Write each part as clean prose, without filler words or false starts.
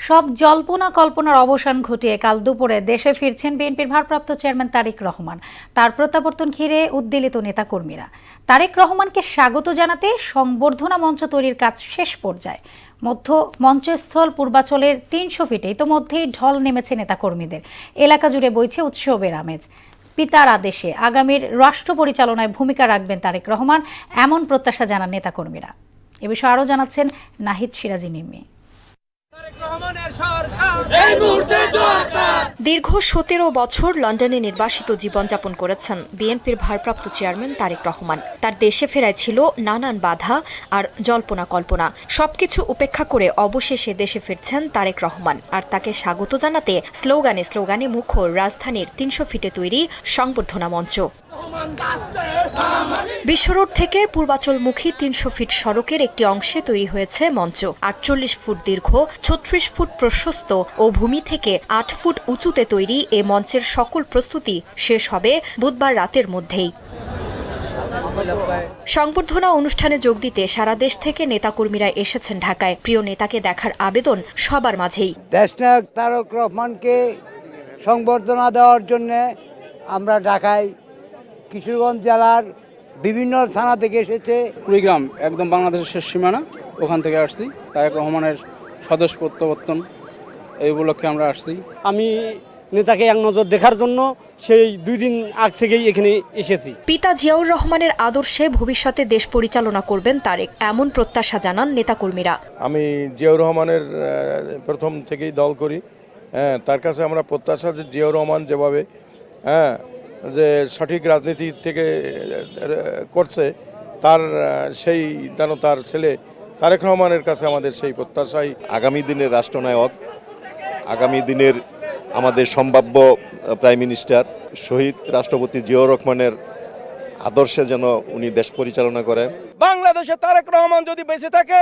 সব জল্পনা কল্পনার অবসান ঘটিয়ে কাল দুপুরে দেশে ফিরছেন বিএনপির ভারপ্রাপ্ত চেয়ারম্যান তারেক রহমান। তার প্রত্যাবর্তন ঘিরে উদ্বেলিত নেতাকর্মীরা। তারেক রহমানকে স্বাগত জানাতে সংবর্ধনা মঞ্চ তৈরির কাজ শেষ পর্যায়ে। মঞ্চস্থল পূর্বাচলের ৩০০ ফিটে ইতোমধ্যেই ঢল নেমেছে নেতাকর্মীদের। এলাকা জুড়ে বইছে উৎসবের আমেজ। পিতার আদেশে আগামীর রাষ্ট্র পরিচালনায় ভূমিকা রাখবেন তারেক রহমান, এমন প্রত্যাশা জানান নেতাকর্মীরা। এ বিষয়ে আরও জানাচ্ছেন নাহিদ সিরাজি নিম্মি। দীর্ঘ ১৭ বছর লন্ডনে নির্বাসিত জীবনযাপন করেছেন বিএনপির ভারপ্রাপ্ত চেয়ারম্যান তারেক রহমান। তার দেশে ফেরায় ছিল নানান বাধা আর জল্পনা কল্পনা। সবকিছু উপেক্ষা করে অবশেষে দেশে ফিরছেন তারেক রহমান। আর তাকে স্বাগত জানাতে স্লোগানে মুখর রাজধানীর ৩০০ ফিটে তৈরি সংবর্ধনা মঞ্চ। বিশ্বরোড থেকে পূর্বাচলমুখী ৩০০ ফিট সড়কের একটি অংশে তৈরি হয়েছে মঞ্চ। ৪৮ ফুট দীর্ঘ, ৩৬ ফুট প্রশস্ত ও ভূমি থেকে ৮ ফুট উঁচুতে তৈরি এ মঞ্চের সকল প্রস্তুতি শেষ হবে বুধবার রাতের মধ্যেই। সংবর্ধনা অনুষ্ঠানে যোগ দিতে সারা দেশ থেকে নেতাকর্মীরা এসেছেন ঢাকায়। প্রিয় নেতাকে দেখার আবেদন সবার মাঝেই। দেশনায়ক তারেক রহমানকে সংবর্ধনা দেওয়ার জন্য আমরা ঢাকায় কিশোরগঞ্জ জেলার বিভিন্ন থানা থেকে এসেছে। কুড়িগ্রাম একদম বাংলাদেশের শেষ সীমানা, ওখান থেকে আসছি। তারেক রহমানের স্বদেশ প্রত্যাবর্তন এই উপলক্ষে আমরা আসছি। আমি নেতাকে এক নজর দেখার জন্য সেই 2 দিন আগ থেকেই এখানে এসেছি। পিতা জিয়াউর রহমানের আদর্শে ভবিষ্যতে দেশ পরিচালনা করবেন তারেক, এমন প্রত্যাশা জানান নেতাকর্মীরা। আমি জিয়াউর রহমানের প্রথম থেকেই দল করি। তার কাছে আমরা প্রত্যাশা যে জিয়াউর রহমান যেভাবে যে সঠিক রাজনীতি থেকে করছে, তার সেই যেন তার ছেলে তারেক রহমানের কাছে আমাদের সেই প্রত্যাশাই। আগামী দিনের রাষ্ট্রনায়ক, আগামী দিনের আমাদের সম্ভাব্য প্রাইম মিনিস্টার শহীদ রাষ্ট্রপতি জিয়াউর রহমানের আদর্শে যেন উনি দেশ পরিচালনা করেন। বাংলাদেশে তারেক রহমান যদি বেঁচে থাকে,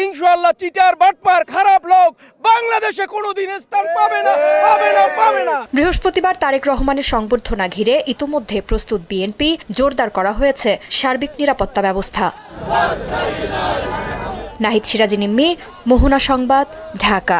ইনশাআল্লাহ চিটার বাটপার খারাপ লোক বাংলাদেশে কোনোদিন স্থান পাবে না। বৃহস্পতিবার তারেক রহমানের সংবর্ধনা ঘিরে ইতোমধ্যে প্রস্তুত বিএনপি। জোরদার করা হয়েছে সার্বিক নিরাপত্তা ব্যবস্থা। নাহিদ সিরাজি নিম্মি, মোহনা সংবাদ, ঢাকা।